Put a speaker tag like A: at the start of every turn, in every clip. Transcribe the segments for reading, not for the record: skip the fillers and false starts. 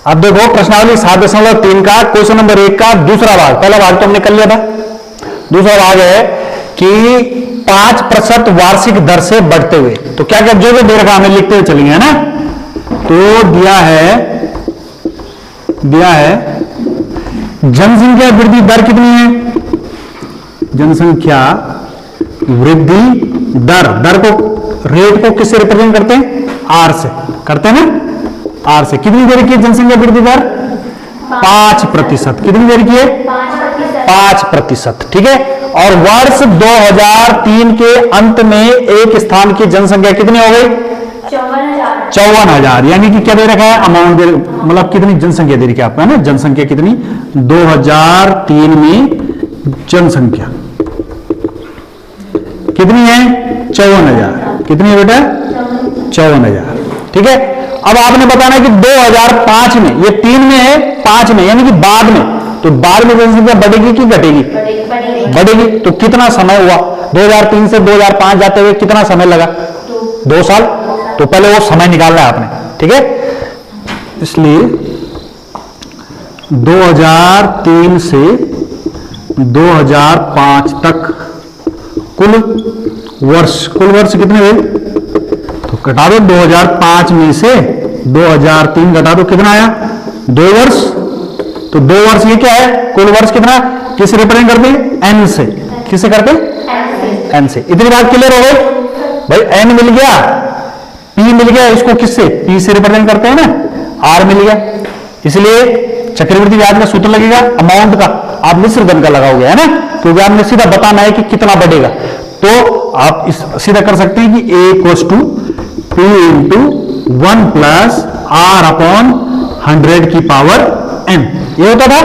A: अब देखो प्रश्नावली 7.3 का क्वेश्चन नंबर 1 का दूसरा भाग, पहला भाग तो हमने कर लिया था। दूसरा भाग है कि 5% वार्षिक दर से बढ़ते हुए, तो क्या क्या जो दे रखा हमें लिखते हुए चलेंगे, है ना। तो दिया है जनसंख्या वृद्धि दर कितनी है, जनसंख्या वृद्धि दर को, रेट को किससे रिप्रेजेंट करते हैं, आर से करते हैं ना, आर से। कितनी देर की जनसंख्या वृद्धि दर, 5%। कितनी देर की है, 5%, ठीक है। और वर्ष 2003 के अंत में एक स्थान की जनसंख्या कितनी हो गई, 54,000। यानी कि क्या दे रखा है, अमाउंट दे, मतलब कितनी जनसंख्या दे रखी है आपको, है ना। जनसंख्या कितनी, 2003 में जनसंख्या कितनी है, 54,000। कितनी है बेटा, 54,000, ठीक है। अब आपने बताना है कि 2005 में, ये 3 में है, 5 में, यानी कि बाद में, तो बाद में जनसंख्या बढ़ेगी कि घटेगी, बढ़ेगी। तो कितना समय हुआ, 2003 से 2005 जाते हुए कितना समय लगा, 2 साल। तो पहले वो समय निकालना है आपने, ठीक है। इसलिए 2003 से 2005 तक कुल वर्ष कितने हुए, तो घटा दो 2005 में से 2003 घटा दो, कितना आया, 2 वर्ष। तो 2 वर्ष ये क्या है, कुल वर्ष कितना, किसे रिप्रेजेंट करते हैं, एन से। किसे करते हैं, एन से। इतनी बात क्लियर हो गई भाई। एन मिल गया, पी मिल गया, इसको किससे, पी से रिप्रेजेंट करते हैं ना, आर मिल गया। इसलिए चक्रवृद्धि ब्याज का सूत्र लगेगा अमाउंट का, आप मिश्र धन का लगाओगे, है ना, क्योंकि आपने सीधा बताना है कि कितना बढ़ेगा। तो आप सीधा कर सकते हैं कि A = P × 1 + R/100 की पावर n, ये होता था,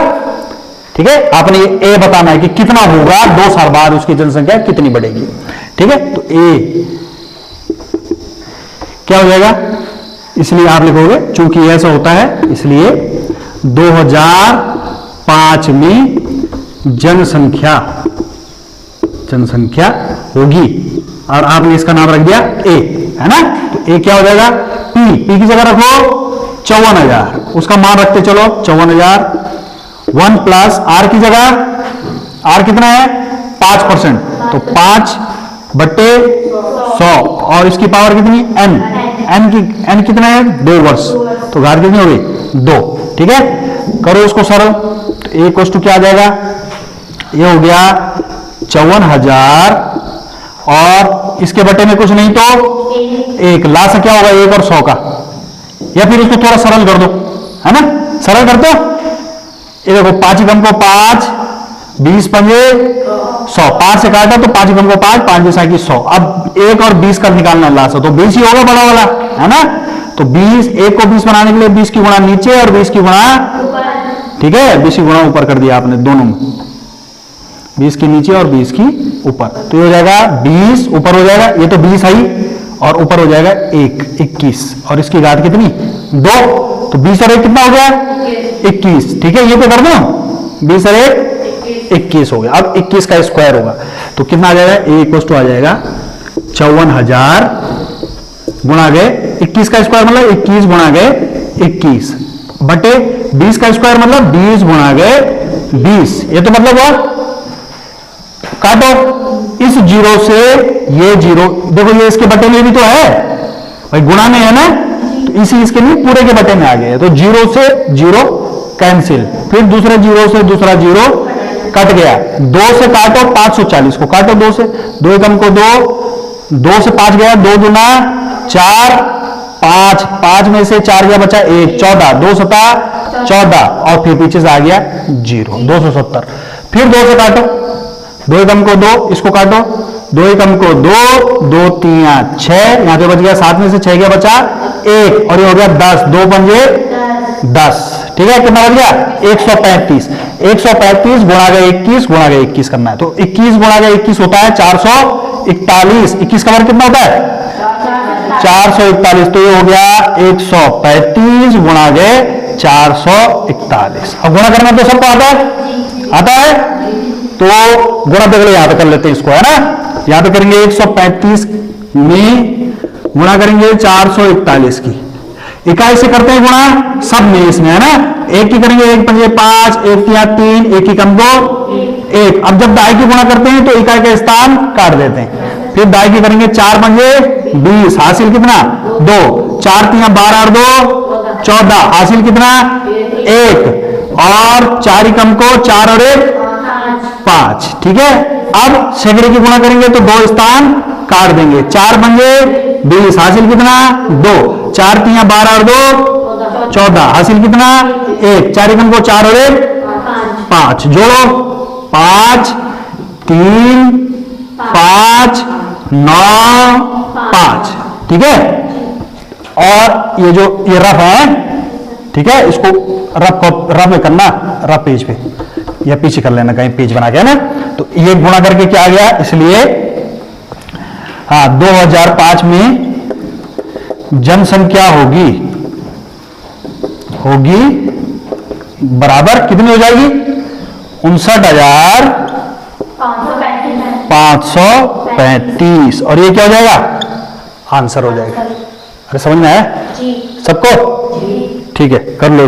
A: ठीक है। आपने ए बताना है कि कितना होगा 2 साल बाद उसकी जनसंख्या कितनी बढ़ेगी, ठीक है। तो ए क्या हो जाएगा, इसलिए आप लिखोगे, चूंकि ऐसा होता है इसलिए 2005 में जनसंख्या होगी, और आपने इसका नाम रख दिया ए, है ना। तो ए क्या हो जाएगा, पी की जगह रखो 54,000, उसका मान रखते चलो 54,000। 1 + आर की जगह, आर कितना है, 5%, तो 5/100, और इसकी पावर कितनी, एन कितना है, 2 वर्ष। तो घात कितनी हो गई, 2, ठीक है। करो इसको सरल, तो ए = क्या आ जाएगा, ये हो गया 54,000, और इसके बटे में कुछ नहीं तो 1, लास्ट क्या होगा, 1 और 100 का, या फिर इसको थोड़ा सरल कर दो, है ना। सरल कर दो, ये देखो 5 × 5, 20 × 100, 5 से काटा तो 5 × 5, 5 × 100। अब 1 और 20 का निकालना लास्ट, तो 20 ही होगा बड़ा वाला, है ना। तो 20, 1 को 20 बनाने के लिए 20 की गुणा नीचे और 20 की गुणा, ठीक है, 20 की गुणा ऊपर कर दिया आपने दोनों में, 20 की नीचे और 20 की ऊपर। तो ये हो जाएगा 20 ऊपर हो जाएगा, ये तो 20 आई, और ऊपर हो जाएगा 21, और इसकी घात कितनी, 2। तो 20 और 1 कितना हो गया, 21, ठीक है। ये तो कर दो, 20 और 1 21 हो गया। अब 21 का स्क्वायर होगा, तो कितना आ जाएगा, ए = आ जाएगा 54,000 गुणा गए 21 का स्क्वायर, मतलब 21 गुणा गए 21 बटे 20 का स्क्वायर, मतलब 20 गुणा गए 20। ये तो मतलब हुआ, काटो इस 0 से ये 0, देखो ये इसके बटे में भी तो है भाई, गुणा में है ना, तो इसके लिए पूरे के बटे में आ गए। तो 0 से 0 कैंसिल, फिर दूसरे 0 से दूसरा 0 कट गया, 2 से काटो 540 को, काटो 2 से, 2 × 2, 2 से 5 गया, 2 × 4, 5 में से 4 गया, बचा 1, 14, 2 × 7 14, और फिर पीछे से आ गया 0, 270। फिर 2 से काटो, 2 × 2, इसको काटो, 2 × 2, 2 × 3 6, यहां पे बच गया 7 में से 6 गया, बचा 1, और ये हो गया 10, 2 × 5 10, ठीक है। कितना बच गया, 135 गुणा गए 21 गुणा गए 21 करना है। तो 21 गुणा गए 21 होता है 441, 21 का वर्ग कितना होता है, 441। तो ये हो गया 135 गुणा गए 441। अब गुणा करना तो सबको आता है, तो गुणा देख लो, यहां पे कर लेते हैं इसको, है ना। यहां पे करेंगे 135 में गुणा करेंगे 441 की, इकाई से करते हैं गुणा सब में, इसमें है ना। एक की करेंगे 1 पंजे 5, 1 तिया 3, 1 की कम 2 1। अब जब दाई की गुणा करते हैं तो इकाई का स्थान काट देते हैं। फिर दाई की करेंगे 4 पंजे 20, हासिल कितना 2, 4 तिया 12 और 2 14, हासिल कितना 1, और 4 ही कम को 4 और 1 5। ठीक है, अब सैकड़े की गुणा करेंगे तो 2 स्थान काट देंगे। 4 पंजे 20, हासिल कितना 2, 4 तिया 12 और 2 14, हासिल कितना 1, 4 एकम को 4 और 1 5। जोड़ो 5 3 5 9 5। ठीक है, और ये जो ये रफ है, ठीक है, इसको रफ में करना, रफ पेज पे या पीछे कर लेना कहीं पेज बना के, है ना। तो ये गुणा करके क्या आ गया, इसलिए हाँ 2005 में जनसंख्या होगी बराबर कितनी हो जाएगी 59,535, और ये क्या हो जाएगा आंसर हो जाएगा। अरे समझ में आया सबको? ठीक है, कर लो।